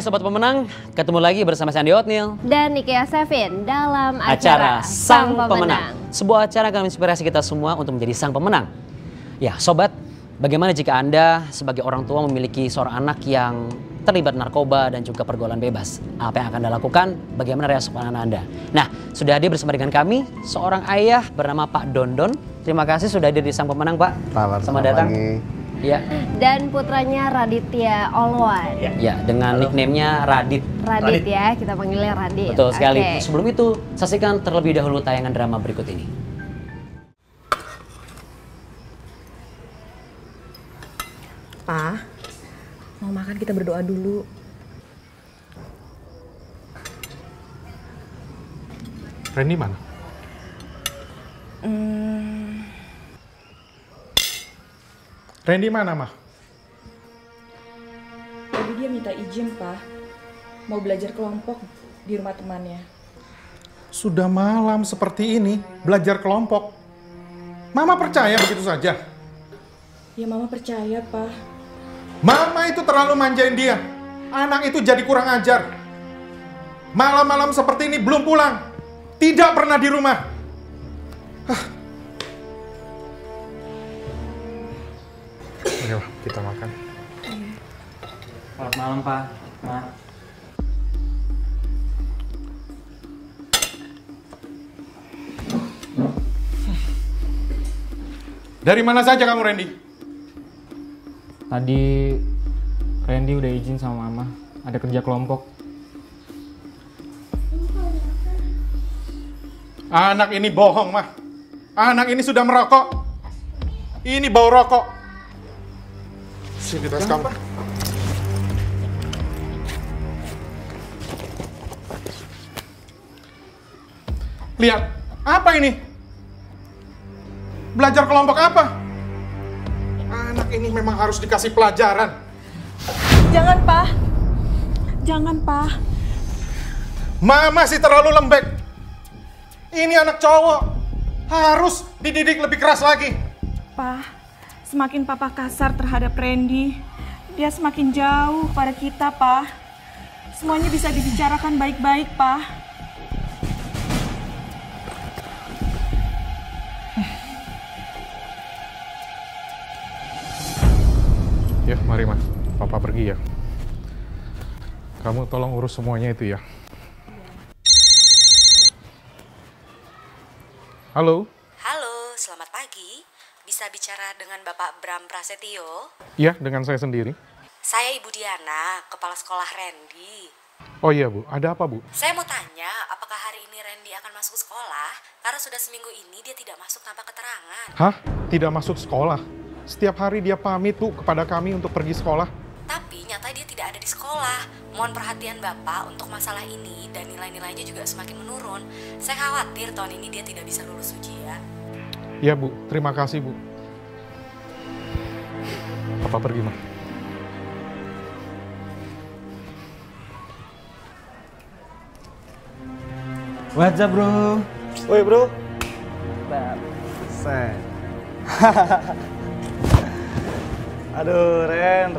Sobat Pemenang, ketemu lagi bersama Sandy Otnil dan Nikia Sevin dalam acara Sang Pemenang. Sebuah acara yang menginspirasi kita semua untuk menjadi sang pemenang. Ya, Sobat, bagaimana jika Anda sebagai orang tua memiliki seorang anak yang terlibat narkoba dan juga pergaulan bebas? Apa yang akan Anda lakukan? Bagaimana respon Anda? Nah, sudah hadir bersama dengan kami seorang ayah bernama Pak Dondon. Terima kasih sudah hadir di Sang Pemenang, Pak. Selamat datang. Ya. Dan putranya Raditya Olwan. Ya, dengan nickname-nya Radit. Radit ya, kita panggilnya Radit. Betul sekali. Okay. Sebelum itu, saksikan terlebih dahulu tayangan drama berikut ini. Pa, mau makan kita berdoa dulu. Randy mana? Randy mana, Mah? Tadi dia minta izin, Pa. Mau belajar kelompok di rumah temannya. Sudah malam seperti ini, belajar kelompok. Mama percaya begitu saja? Ya Mama percaya, Pa. Mama itu terlalu manjain dia. Anak itu jadi kurang ajar. Malam-malam seperti ini belum pulang. Tidak pernah di rumah. Ayo, kita makan. Selamat malam, Pak. Ma. Dari mana saja kamu, Randy? Tadi Randy udah izin sama Mama, ada kerja kelompok. Anak ini bohong, Mah. Anak ini sudah merokok. Ini bau rokok. Sini tas kamu. Lihat, apa ini? Belajar kelompok apa? Anak ini memang harus dikasih pelajaran. Jangan, Pa. Jangan, Pa. Mama sih terlalu lembek. Ini anak cowok. Harus dididik lebih keras lagi. Pa, semakin Papa kasar terhadap Randy, dia semakin jauh pada kita, Pa. Semuanya bisa dibicarakan baik-baik, Pa. Ya, mari, Mas. Papa pergi ya. Kamu tolong urus semuanya itu ya. Halo? Halo, selamat pagi. Bisa bicara dengan Bapak Bram Prasetyo? Iya, dengan saya sendiri. Saya Ibu Diana, Kepala Sekolah Randy. Oh iya, Bu. Ada apa, Bu? Saya mau tanya, apakah hari ini Randy akan masuk sekolah? Karena sudah seminggu ini dia tidak masuk tanpa keterangan. Hah? Tidak masuk sekolah? Setiap hari dia pamit, Bu, kepada kami untuk pergi sekolah. Tapi nyata dia tidak ada di sekolah. Mohon perhatian Bapak untuk masalah ini dan nilai-nilainya juga semakin menurun. Saya khawatir tahun ini dia tidak bisa lulus ujian. Iya, Bu. Terima kasih, Bu. Papa pergi, Ma. What's up, bro? Woi, bro. Set. Aduh, Ren.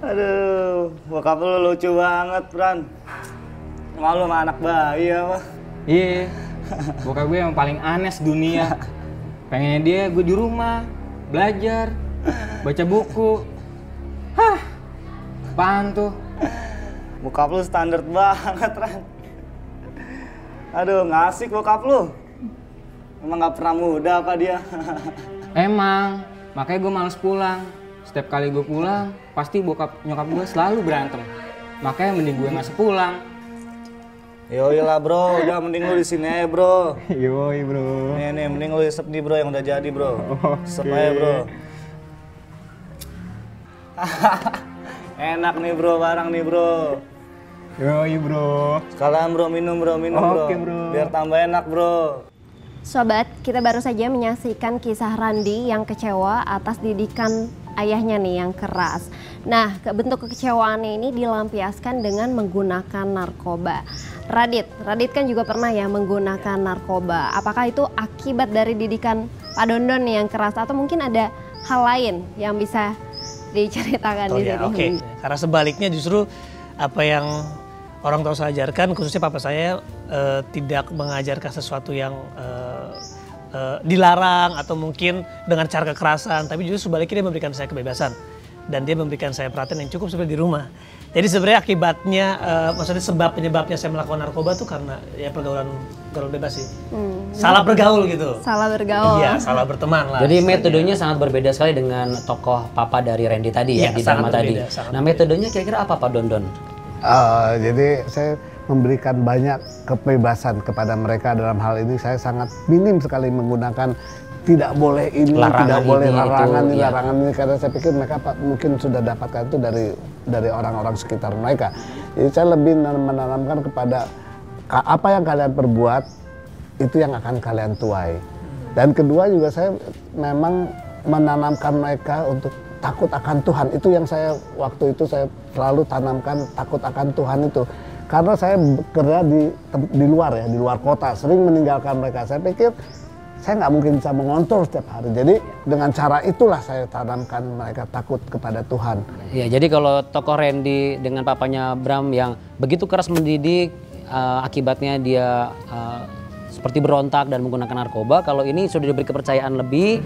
Aduh, bokap lu lucu banget, Bran. Malu sama anak bayi ya, mah. Iya, bokap gue yang paling aneh sedunia. Pengennya dia gue di rumah, belajar, baca buku. Hah, apaan tuh? Bokap lu standar banget, Ren. Aduh, nggak asik bokap lu. Emang nggak pernah muda apa dia? Emang, makanya gue males pulang. Setiap kali gue pulang, pasti bokap nyokap gue selalu berantem. Makanya mending gue nggak sepulang. Yoi lah, bro. Udah mending lu di sini aja, bro. Yoi, bro. Nih, mending lu isep nih, bro, yang udah jadi, bro. Isep aja, bro. Enak nih, bro, barang nih, bro. Yoi, bro. Sekalian, bro, minum, bro. Oke, bro. Biar tambah enak, bro. Sobat, kita baru saja menyaksikan kisah Randy yang kecewa atas didikan ayahnya nih yang keras. Nah, bentuk kekecewaannya ini dilampiaskan dengan menggunakan narkoba. Radit kan juga pernah ya menggunakan narkoba. Apakah itu akibat dari didikan Pak Dondon nih yang keras atau mungkin ada hal lain yang bisa diceritakan di sini? Oke. Karena sebaliknya justru apa yang orang tua saya ajarkan, khususnya papa saya tidak mengajarkan sesuatu yang dilarang atau mungkin dengan cara kekerasan, tapi justru sebaliknya dia memberikan saya kebebasan dan dia memberikan saya perhatian yang cukup seperti di rumah. Jadi sebenarnya akibatnya, maksudnya penyebabnya saya melakukan narkoba tuh karena ya pergaulan bebas sih. Salah bergaul gitu. Salah bergaul. Iya, salah berteman lah. Jadi metodenya sangat berbeda sekali dengan tokoh papa dari Randy tadi ya, Iya, di drama tadi. Nah, metodenya kira-kira apa Pak Dondon? Jadi saya memberikan banyak kebebasan kepada mereka dalam hal ini. Saya sangat minim sekali menggunakan tidak boleh ini, Larangan tidak boleh ini, larangan itu, ini, ya. larangan ini, karena saya pikir mereka mungkin sudah dapatkan itu dari orang-orang sekitar mereka. Jadi saya lebih menanamkan kepada apa yang kalian perbuat itu yang akan kalian tuai. Dan kedua juga saya memang menanamkan mereka untuk takut akan Tuhan. Itu yang saya waktu itu saya selalu tanamkan, takut akan Tuhan itu. Karena saya bekerja di luar ya, di luar kota, sering meninggalkan mereka. Saya pikir saya nggak mungkin bisa mengontrol setiap hari. Jadi dengan cara itulah saya tanamkan mereka takut kepada Tuhan. Ya, jadi kalau tokoh Randy dengan papanya Bram yang begitu keras mendidik, akibatnya dia seperti berontak dan menggunakan narkoba. Kalau ini sudah diberi kepercayaan lebih,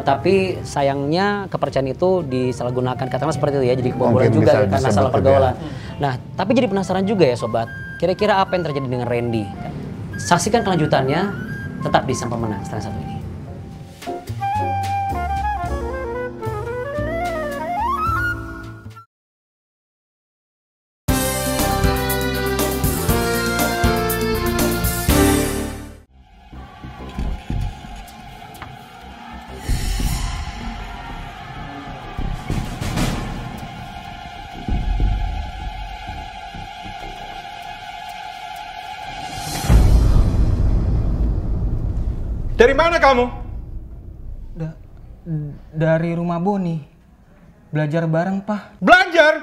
tapi sayangnya kepercayaan itu disalahgunakan. Katakanlah seperti itu ya, jadi kebobolan juga ya, karena salah pergaulan. Nah, tapi jadi penasaran juga ya sobat, kira-kira apa yang terjadi dengan Randy? Saksikan kelanjutannya tetap di Sang Pemenang setelah satu ini. Dari mana kamu? Dari rumah Boni. Belajar bareng, Pak. Belajar?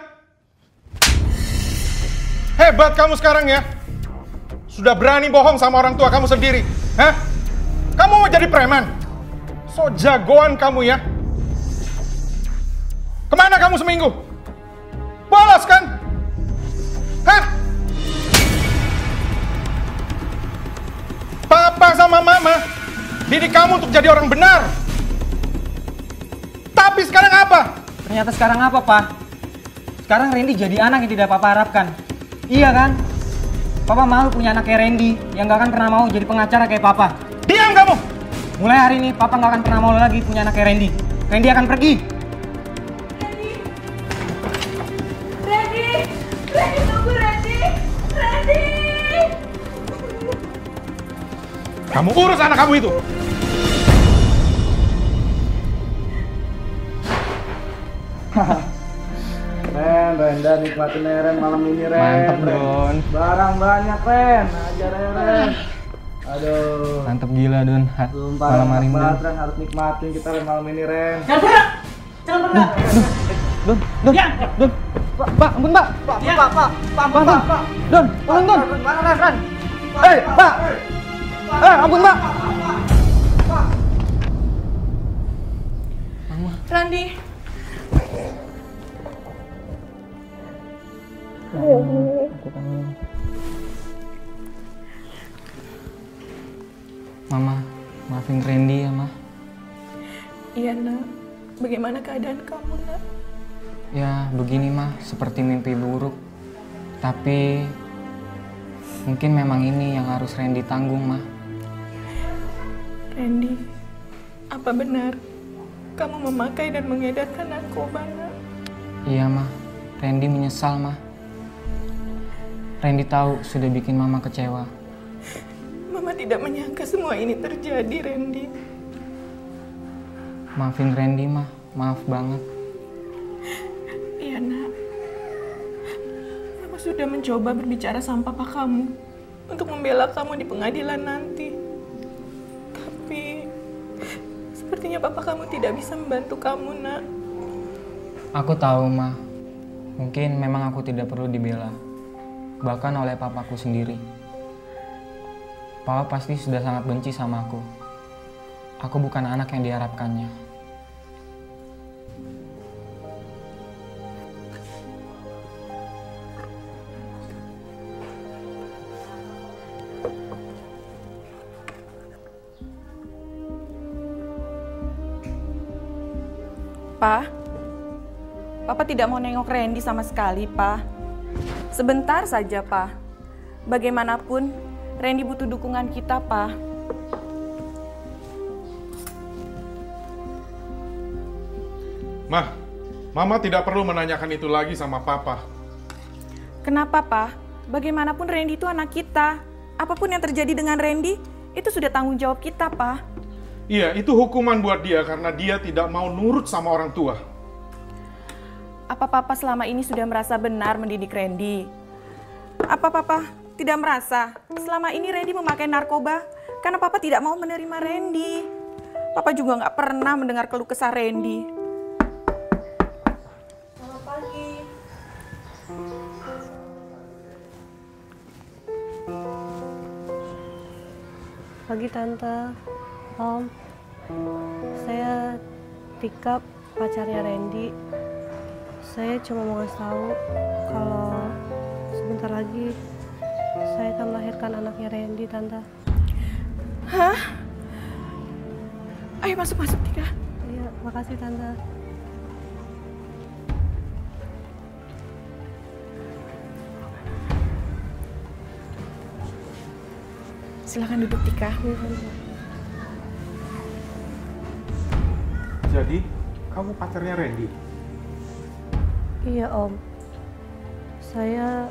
Hebat kamu sekarang ya. Sudah berani bohong sama orang tua kamu sendiri. Hah? Kamu mau jadi preman? So jagoan kamu ya. Kemana kamu seminggu? Bolos kan? Hah? Papa sama mama didik kamu untuk jadi orang benar. Tapi sekarang apa? Ternyata sekarang apa, Pak? Sekarang Randy jadi anak yang tidak Papa harapkan. Iya kan? Papa malu punya anak kayak Randy yang gak akan pernah mau jadi pengacara kayak Papa. Diam kamu! Mulai hari ini Papa gak akan pernah mau lagi punya anak kayak Randy. Randy akan pergi. Randy, tunggu Randy. Kamu urus anak kamu itu! Ren, dan nikmatin ya, Ren, malam ini, Ren. Mantep, Don. Barang banyak, Ren. Ajar ya, Ren. Aduh. Mantep gila, Don. Sumpah, Malam hari ini. Ren, harus nikmatin kita, Ren, malam ini, Ren. Don. Pak, ampun, Pak. Pak. Don, tolong, Don. Mana, Ren? Pak. Ampun, Pak. Randy. Mama, maafin Randy ya, Ma. Iya, Nak. Bagaimana keadaan kamu, Nak? Ya, begini, Ma. Seperti mimpi buruk. Tapi mungkin memang ini yang harus Randy tanggung, Ma. Randy, apa benar kamu memakai dan mengedarkan narkoba, Nak? Iya, Ma. Randy menyesal, Ma. Randy tahu sudah bikin Mama kecewa. Mama tidak menyangka semua ini terjadi, Randy. Maafin Randy, Ma. Maaf banget. Iya, Nak. Mama sudah mencoba berbicara sama papa kamu untuk membela kamu di pengadilan nanti. Tapi sepertinya papa kamu tidak bisa membantu kamu, Nak. Aku tahu, Ma. Mungkin memang aku tidak perlu dibela. Bahkan oleh papaku sendiri. Papa pasti sudah sangat benci sama aku. Aku bukan anak yang diharapkannya. Pa, Papa tidak mau nengok Randy sama sekali, Pa. Sebentar saja, Pa. Bagaimanapun, Randy butuh dukungan kita, Pa. Mah, Mama tidak perlu menanyakan itu lagi sama Papa. Kenapa, Pa? Bagaimanapun Randy itu anak kita. Apapun yang terjadi dengan Randy, itu sudah tanggung jawab kita, Pa. Iya, itu hukuman buat dia karena dia tidak mau nurut sama orang tua. Apa Papa selama ini sudah merasa benar mendidik Randy? Apa Papa tidak merasa selama ini Randy memakai narkoba karena Papa tidak mau menerima Randy? Papa juga nggak pernah mendengar keluh kesah Randy. Selamat pagi. Pagi Tante, Om. Saya Tika, pacarnya Randy. Saya cuma mau ngasih tahu kalau sebentar lagi saya akan melahirkan anaknya Randy, Tante. Hah? Ayo masuk Tika. Iya, makasih Tante. Silakan duduk Tika. Jadi, kamu pacarnya Randy? Iya Om, saya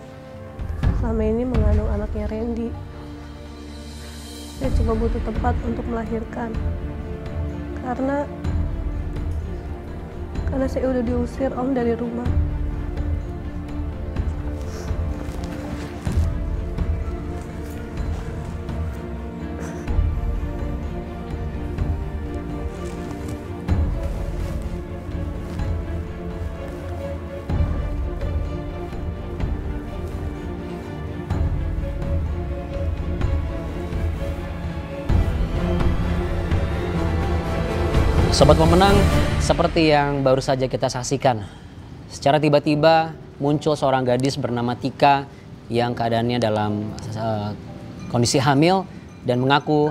selama ini mengandung anaknya Randy. Saya cuma butuh tempat untuk melahirkan. Karena saya udah diusir Om dari rumah. Sobat pemenang, seperti yang baru saja kita saksikan, secara tiba-tiba muncul seorang gadis bernama Tika yang keadaannya dalam kondisi hamil dan mengaku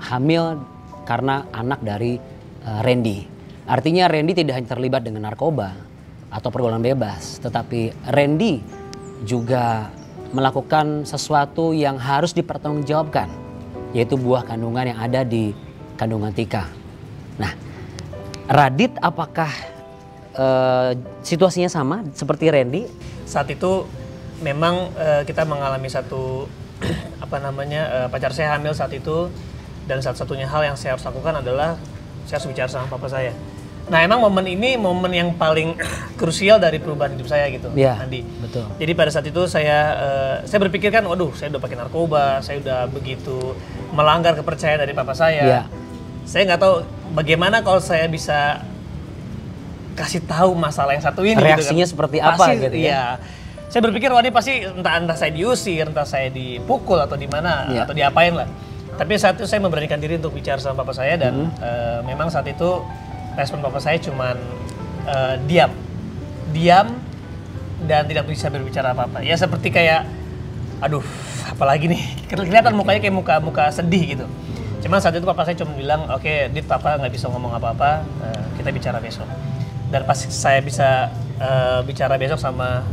hamil karena anak dari Randy. Artinya Randy tidak hanya terlibat dengan narkoba atau pergaulan bebas, tetapi Randy juga melakukan sesuatu yang harus dipertanggungjawabkan, yaitu buah kandungan yang ada di kandungan Tika. Nah, Radit, apakah situasinya sama seperti Randy? Saat itu memang kita mengalami satu pacar saya hamil saat itu, dan satu-satunya hal yang saya harus lakukan adalah saya harus bicara sama papa saya. Nah, emang momen ini momen yang paling krusial dari perubahan hidup saya gitu, ya, Andi. Betul. Jadi pada saat itu saya berpikir kan, waduh, saya udah pakai narkoba, saya udah begitu melanggar kepercayaan dari papa saya. Ya. Saya nggak tahu bagaimana kalau saya bisa kasih tahu masalah yang satu ini. Reaksinya gitu kan. Seperti apa pasti, gitu ya? Iya. Saya berpikir wah ini pasti entah saya diusir, entah saya dipukul atau di mana atau diapain lah. Tapi saat itu saya memberanikan diri untuk bicara sama papa saya dan memang saat itu respon papa saya cuman diam dan tidak bisa berbicara apa-apa. Ya seperti kayak aduh apalagi nih, kelihatan mukanya kayak muka sedih gitu. Cuman saat itu papa saya cuma bilang, oke, Dit, papa nggak bisa ngomong apa-apa, kita bicara besok. Dan pas saya bisa bicara besok sama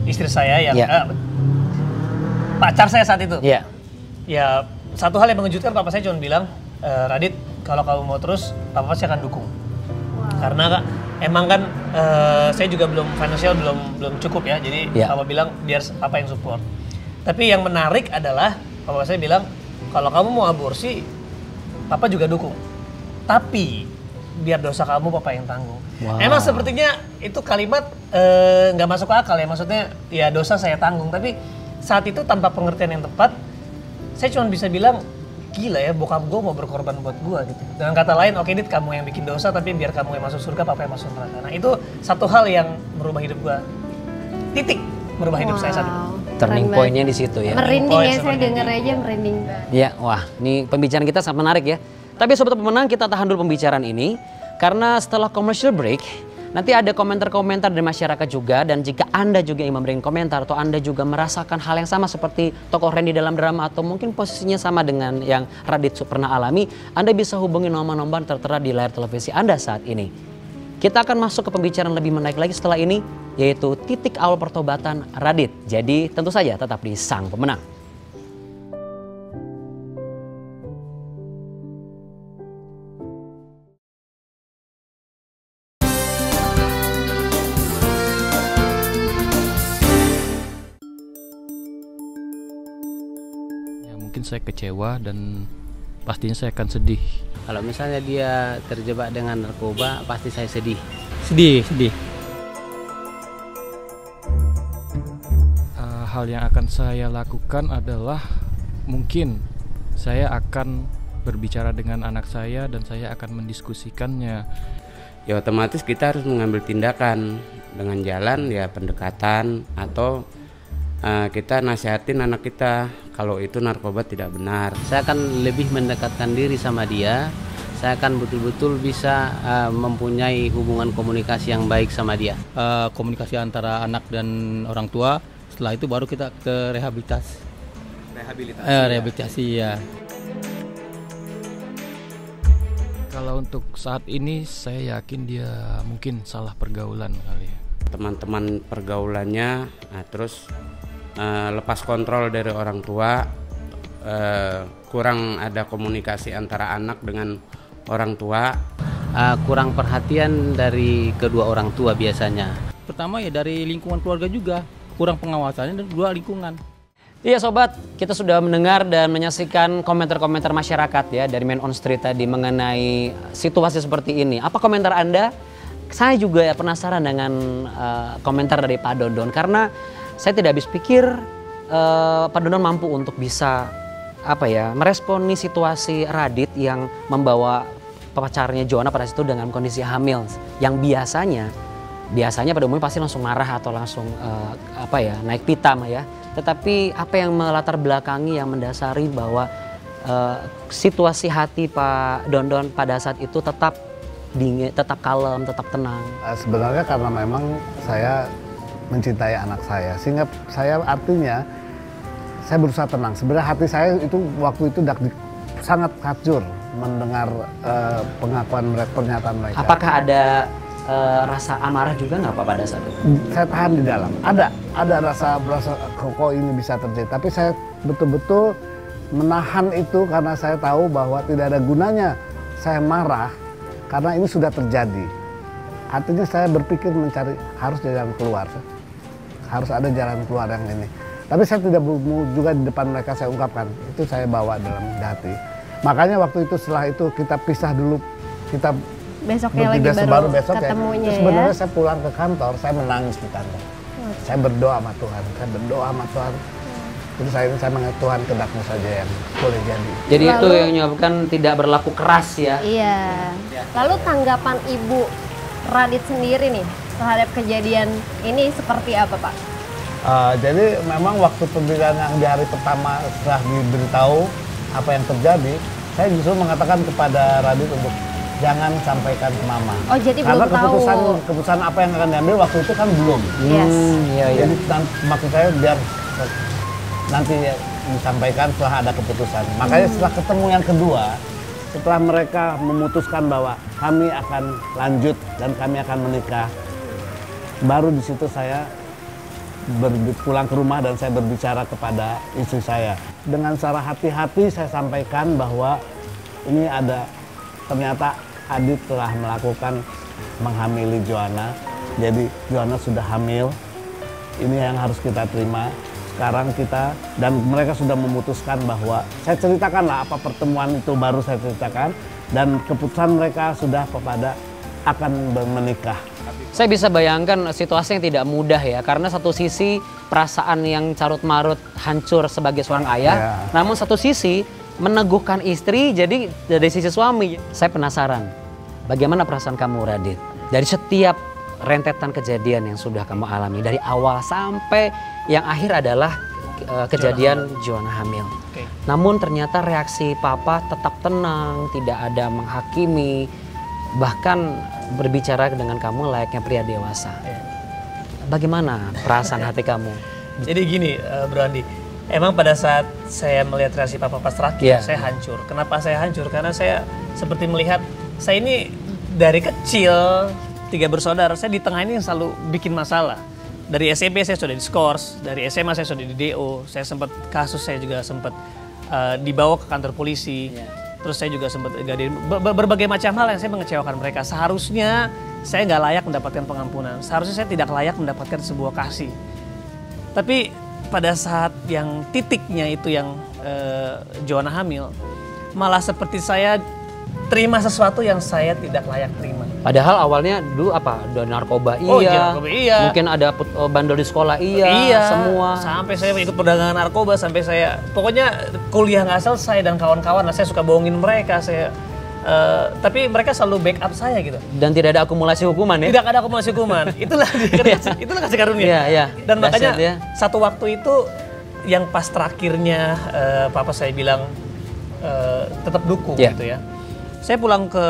istri saya yang pacar saya saat itu. Ya satu hal yang mengejutkan, papa saya cuma bilang, Radit, kalau kamu mau terus, papa pasti akan dukung. Karena emang kan saya juga financial belum cukup ya, jadi papa bilang biar papa yang support. Tapi yang menarik adalah papa saya bilang, kalau kamu mau aborsi, papa juga dukung. Tapi biar dosa kamu papa yang tanggung. Wow. Emang sepertinya itu kalimat nggak masuk akal ya, maksudnya ya dosa saya tanggung. Tapi saat itu tanpa pengertian yang tepat, saya cuma bisa bilang, gila ya, bokap gue mau berkorban buat gue gitu. Dengan kata lain, oke Dit, kamu yang bikin dosa, tapi biar kamu yang masuk surga, papa yang masuk neraka. Nah itu satu hal yang merubah hidup gue. Titik merubah hidup saya saat itu. Turning point-nya di situ ya. Merinding ya, saya denger aja merinding. Ya, wah, ini pembicaraan kita sangat menarik ya. Tapi sobat pemenang, kita tahan dulu pembicaraan ini karena setelah commercial break nanti ada komentar-komentar dari masyarakat juga, dan jika Anda juga ingin memberikan komentar atau Anda juga merasakan hal yang sama seperti tokoh Randy dalam drama atau mungkin posisinya sama dengan yang Radit pernah alami, Anda bisa hubungi nomor-nomor tertera di layar televisi Anda saat ini. Kita akan masuk ke pembicaraan lebih menarik lagi setelah ini, yaitu titik awal pertobatan Radit. Jadi tentu saja tetap di Sang Pemenang. Mungkin saya kecewa dan pastinya saya akan sedih. Kalau misalnya dia terjebak dengan narkoba, pasti saya sedih. Sedih. Hal yang akan saya lakukan adalah mungkin saya akan berbicara dengan anak saya dan saya akan mendiskusikannya. Ya otomatis kita harus mengambil tindakan dengan jalan ya pendekatan atau kita nasihatin anak kita kalau itu narkoba tidak benar. Saya akan lebih mendekatkan diri sama dia. Saya akan betul-betul bisa mempunyai hubungan komunikasi yang baik sama dia. Komunikasi antara anak dan orang tua. Setelah itu baru kita ke rehabilitasi. Rehabilitasi ya. Kalau untuk saat ini saya yakin dia mungkin salah pergaulan kali ya. Teman-teman pergaulannya, terus lepas kontrol dari orang tua, kurang ada komunikasi antara anak dengan orang tua, kurang perhatian dari kedua orang tua biasanya. Pertama ya dari lingkungan keluarga juga, kurang pengawasannya dan kedua lingkungan. Iya sobat, kita sudah mendengar dan menyaksikan komentar-komentar masyarakat ya dari Man on Street tadi mengenai situasi seperti ini. Apa komentar Anda? Saya juga ya penasaran dengan komentar dari Pak Dondon karena saya tidak habis pikir Pak Dondon mampu untuk bisa meresponi situasi Radit yang membawa pacarnya Joanna pada situ dengan kondisi hamil yang biasanya pada umumnya pasti langsung marah atau langsung naik pitam ya. Tetapi apa yang melatar belakangi yang mendasari bahwa situasi hati Pak Dondon pada saat itu tetap dingin, tetap kalem, tetap tenang? Sebenarnya karena memang saya mencintai anak saya, sehingga saya artinya saya berusaha tenang. Sebenarnya hati saya itu waktu itu sangat hancur mendengar pengakuan mereka, pernyataan mereka. Apakah ada rasa amarah juga nggak Pak pada saat itu? Saya tahan di dalam. Ada rasa kok ini bisa terjadi. Tapi saya betul-betul menahan itu karena saya tahu bahwa tidak ada gunanya saya marah karena ini sudah terjadi. Artinya saya berpikir mencari harus jalan keluar. Harus ada jalan keluar yang ini. Tapi saya tidak mau juga di depan mereka saya ungkapkan. Itu saya bawa dalam hati. Makanya waktu itu setelah itu kita pisah dulu. Kita besoknya lagi baru ketemunya ya. Sebenarnya saya pulang ke kantor, saya menangis di kantor. Saya berdoa sama Tuhan. Terus saya mengingat Tuhan kedakmu saja yang boleh jadi. Jadi itu yang menyebabkan tidak berlaku keras ya. Iya. Lalu tanggapan Ibu Radit sendiri nih terhadap kejadian ini seperti apa Pak? Jadi memang waktu pemberitaan yang di hari pertama setelah diberitahu apa yang terjadi, saya justru mengatakan kepada Radit untuk jangan sampaikan ke Mama. Oh jadi karena belum keputusan apa yang akan diambil waktu itu kan belum. Yes. Jadi maksud saya biar nanti disampaikan setelah ada keputusan. Makanya setelah ketemu yang kedua, setelah mereka memutuskan bahwa kami akan lanjut dan kami akan menikah, baru di situ saya pulang ke rumah dan saya berbicara kepada istri saya. Dengan secara hati-hati saya sampaikan bahwa ini ternyata Adit telah melakukan menghamili Joanna. Jadi Joanna sudah hamil. Ini yang harus kita terima. Sekarang dan mereka sudah memutuskan bahwa saya ceritakanlah apa pertemuan itu baru saya ceritakan dan keputusan mereka sudah kepada akan menikah. Saya bisa bayangkan situasi yang tidak mudah ya karena satu sisi perasaan yang carut marut hancur sebagai seorang ayah, namun satu sisi meneguhkan istri jadi dari sisi suami. Saya penasaran bagaimana perasaan kamu Radit dari setiap rentetan kejadian yang sudah kamu alami dari awal sampai yang akhir adalah kejadian Joanna hamil. Namun ternyata reaksi papa tetap tenang, tidak ada menghakimi, bahkan berbicara dengan kamu layaknya pria dewasa. Bagaimana perasaan hati kamu? Jadi gini Bro Andi, emang pada saat saya melihat reaksi papa pas terakhir, saya hancur. Kenapa saya hancur? Karena saya seperti melihat saya ini dari kecil 3 bersaudara, saya di tengah ini yang selalu bikin masalah. Dari SMP saya sudah diskors, dari SMA saya sudah di DO, saya sempat kasus, saya juga sempat dibawa ke kantor polisi. Terus saya juga sempat berbagai macam hal yang saya mengecewakan mereka. Seharusnya saya nggak layak mendapatkan pengampunan. Seharusnya saya tidak layak mendapatkan sebuah kasih. Tapi pada saat yang titiknya itu yang Joanna hamil, malah seperti saya terima sesuatu yang saya tidak layak terima. Padahal awalnya dulu apa? Ada narkoba narkoba iya. Mungkin ada bandel di sekolah iya. Semua. Sampai saya ikut perdagangan narkoba, sampai saya pokoknya kuliah nggak selesai dan kawan-kawan. Saya suka bohongin mereka. Tapi mereka selalu backup saya gitu. Dan tidak ada akumulasi hukuman ya? Tidak ada akumulasi hukuman. itulah kasih karunia. Iya. Dan makanya satu waktu itu yang pas terakhirnya papa saya bilang tetap dukung gitu ya. Saya pulang ke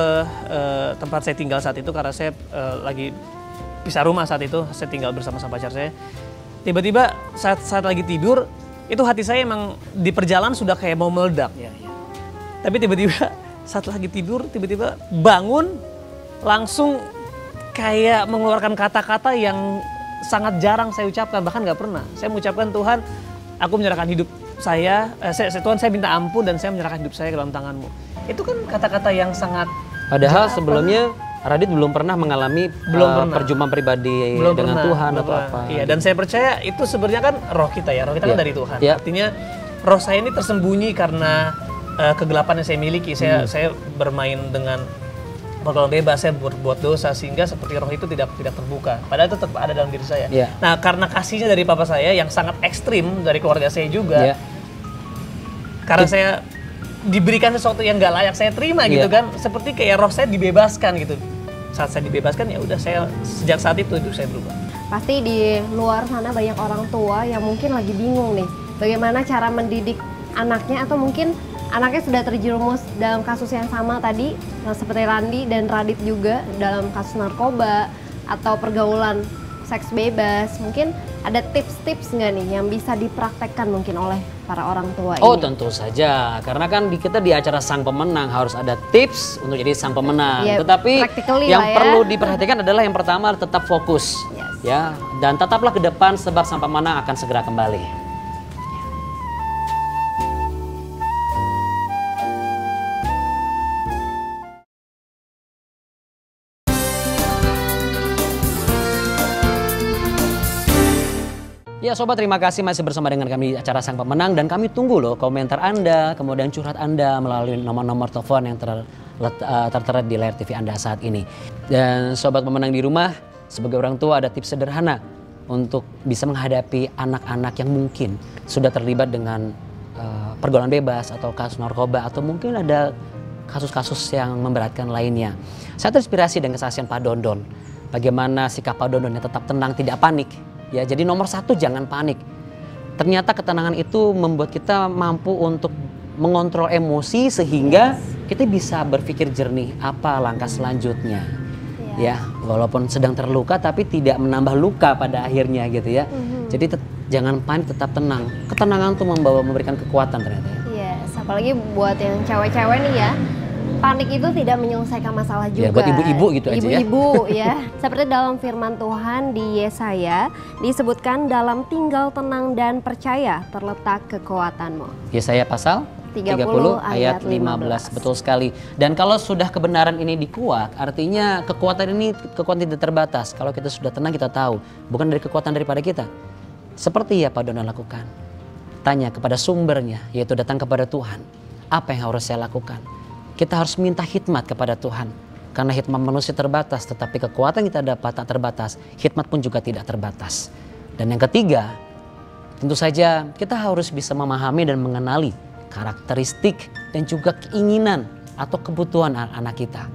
tempat saya tinggal saat itu karena saya lagi pisah rumah saat itu. Saya tinggal bersama pacar saya. Tiba-tiba saat lagi tidur, itu hati saya emang di perjalanan sudah kayak mau meledak. Tapi tiba-tiba saat lagi tidur, tiba-tiba bangun langsung kayak mengeluarkan kata-kata yang sangat jarang saya ucapkan, bahkan nggak pernah. Saya mengucapkan, Tuhan, aku menyerahkan hidup saya, Tuhan saya minta ampun dan saya menyerahkan hidup saya ke dalam tangan-Mu. Itu kan kata-kata yang sangat... Padahal sebelumnya Radit belum pernah mengalami perjumpaan pribadi dengan Tuhan atau apa. Iya, dan saya percaya itu sebenarnya kan roh kita ya, roh kita kan dari Tuhan. Artinya roh saya ini tersembunyi karena kegelapan yang saya miliki. Saya bermain dengan pergaulan bebas, saya berbuat dosa sehingga seperti roh itu tidak terbuka. Padahal itu tetap ada dalam diri saya. Nah, karena kasihnya dari papa saya yang sangat ekstrim dari keluarga saya juga, karena saya diberikan sesuatu yang nggak layak saya terima gitu kan, seperti kayak roh saya dibebaskan gitu. Saat saya dibebaskan ya udah, saya sejak saat itu hidup saya berubah. Pasti di luar sana banyak orang tua yang mungkin lagi bingung nih, bagaimana cara mendidik anaknya, atau mungkin anaknya sudah terjerumus dalam kasus yang sama tadi, seperti Randi dan Radit juga dalam kasus narkoba atau pergaulan seks bebas. Mungkin ada tips-tips nggak nih yang bisa dipraktekkan mungkin oleh para orang tua ini? Oh tentu saja, karena kan kita di acara Sang Pemenang harus ada tips untuk jadi sang pemenang. Tetapi yang perlu diperhatikan adalah yang pertama tetap fokus, ya, dan tetaplah ke depan sebab sang pemenang akan segera kembali. Ya sobat, terima kasih masih bersama dengan kami di acara Sang Pemenang, dan kami tunggu loh komentar Anda, kemudian curhat Anda melalui nomor-nomor telepon yang tertera di layar TV Anda saat ini. Dan sobat pemenang di rumah, sebagai orang tua ada tips sederhana untuk bisa menghadapi anak-anak yang mungkin sudah terlibat dengan pergaulan bebas atau kasus narkoba, atau mungkin ada kasus-kasus yang memberatkan lainnya. Saya terinspirasi dengan kesaksian Pak Dondon. Bagaimana sikap Pak Dondon yang tetap tenang, tidak panik. Ya, jadi nomor satu jangan panik. Ternyata ketenangan itu membuat kita mampu untuk mengontrol emosi sehingga kita bisa berpikir jernih apa langkah selanjutnya. Ya, walaupun sedang terluka tapi tidak menambah luka pada akhirnya gitu ya. Jadi jangan panik, tetap tenang. Ketenangan itu memberikan kekuatan ternyata ya. Iya, apalagi buat yang cewek-cewek nih ya. Panik itu tidak menyelesaikan masalah juga. Ya, buat ibu-ibu gitu aja ya. Ibu-ibu ya. Seperti dalam firman Tuhan di Yesaya disebutkan, dalam tinggal tenang dan percaya terletak kekuatanmu. Yesaya pasal 30 ayat 15. Betul sekali. Dan kalau sudah kebenaran ini dikuak, artinya kekuatan ini kekuatan tidak terbatas. Kalau kita sudah tenang, kita tahu bukan dari kekuatan daripada kita. Seperti apa Dona lakukan? Tanya kepada sumbernya, yaitu datang kepada Tuhan. Apa yang harus saya lakukan? Kita harus minta hikmat kepada Tuhan. Karena hikmat manusia terbatas, tetapi kekuatan kita dapat tak terbatas. Hikmat pun juga tidak terbatas. Dan yang ketiga, tentu saja kita harus bisa memahami dan mengenali karakteristik dan juga keinginan atau kebutuhan anak kita.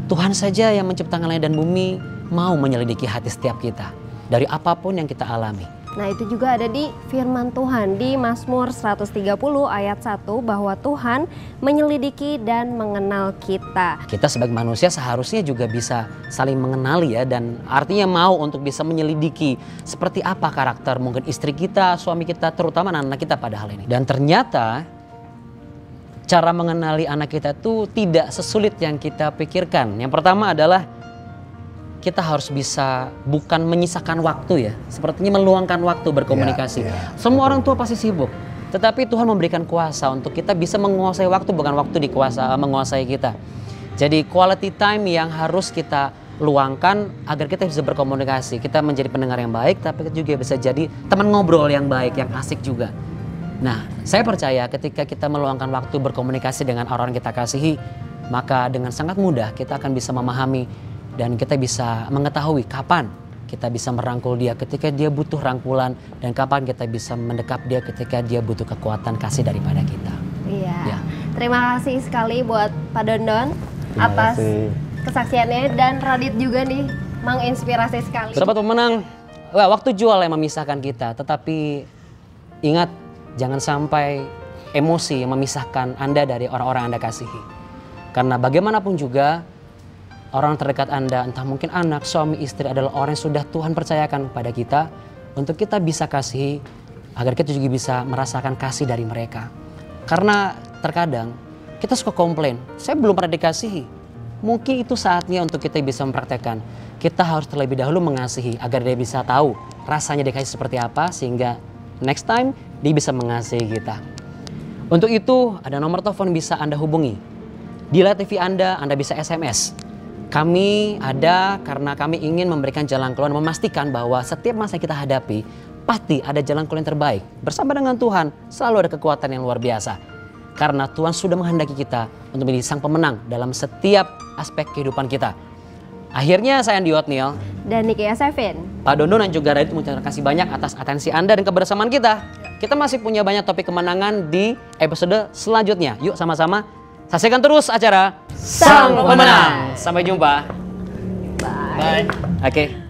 Tuhan saja yang menciptakan langit dan bumi mau menyelidiki hati setiap kita dari apapun yang kita alami. Nah, itu juga ada di firman Tuhan di Mazmur 130 ayat 1 bahwa Tuhan menyelidiki dan mengenal kita. Kita sebagai manusia seharusnya juga bisa saling mengenali ya, dan artinya mau untuk bisa menyelidiki seperti apa karakter mungkin istri kita, suami kita, terutama anak-anak kita pada hal ini. Dan ternyata cara mengenali anak kita itu tidak sesulit yang kita pikirkan. Yang pertama adalah kita harus bisa bukan menyisakan waktu ya, sepertinya meluangkan waktu berkomunikasi. Semua orang tua pasti sibuk, tetapi Tuhan memberikan kuasa untuk kita bisa menguasai waktu, bukan waktu menguasai kita. Jadi quality time yang harus kita luangkan agar kita bisa berkomunikasi. Kita menjadi pendengar yang baik, tapi juga bisa jadi teman ngobrol yang baik, yang asik juga. Nah, saya percaya ketika kita meluangkan waktu berkomunikasi dengan orang yang kita kasihi, maka dengan sangat mudah kita akan bisa memahami dan kita bisa mengetahui kapan kita bisa merangkul dia ketika dia butuh rangkulan, dan kapan kita bisa mendekap dia ketika dia butuh kekuatan kasih daripada kita. Iya. Terima kasih sekali buat Pak Dondon atas kesaksiannya, dan Radit juga nih menginspirasi sekali. Sobat pemenang, waktu jual yang memisahkan kita, tetapi ingat jangan sampai emosi yang memisahkan Anda dari orang-orang Anda kasihi. Karena bagaimanapun juga orang terdekat Anda, entah mungkin anak, suami, istri, adalah orang yang sudah Tuhan percayakan kepada kita untuk kita bisa kasihi, agar kita juga bisa merasakan kasih dari mereka. Karena terkadang kita suka komplain, saya belum pernah dikasihi. Mungkin itu saatnya untuk kita bisa mempraktekkan. Kita harus terlebih dahulu mengasihi agar dia bisa tahu rasanya dikasih seperti apa, sehingga next time dia bisa mengasihi kita. Untuk itu ada nomor telepon bisa Anda hubungi. Di layar TV Anda bisa SMS. Kami ada karena kami ingin memberikan jalan keluar, memastikan bahwa setiap masa kita hadapi pasti ada jalan keluar yang terbaik. Bersama dengan Tuhan selalu ada kekuatan yang luar biasa. Karena Tuhan sudah menghendaki kita untuk menjadi sang pemenang dalam setiap aspek kehidupan kita. Akhirnya saya Andi Otniel dan Nikia Sevin, Pak Dondon dan juga Radit mengucapkan kasih banyak atas atensi Anda dan kebersamaan kita. Kita masih punya banyak topik kemenangan di episode selanjutnya. Yuk sama-sama saksikan terus acara Sang Pemenang. Sampai jumpa. Bye. Oke.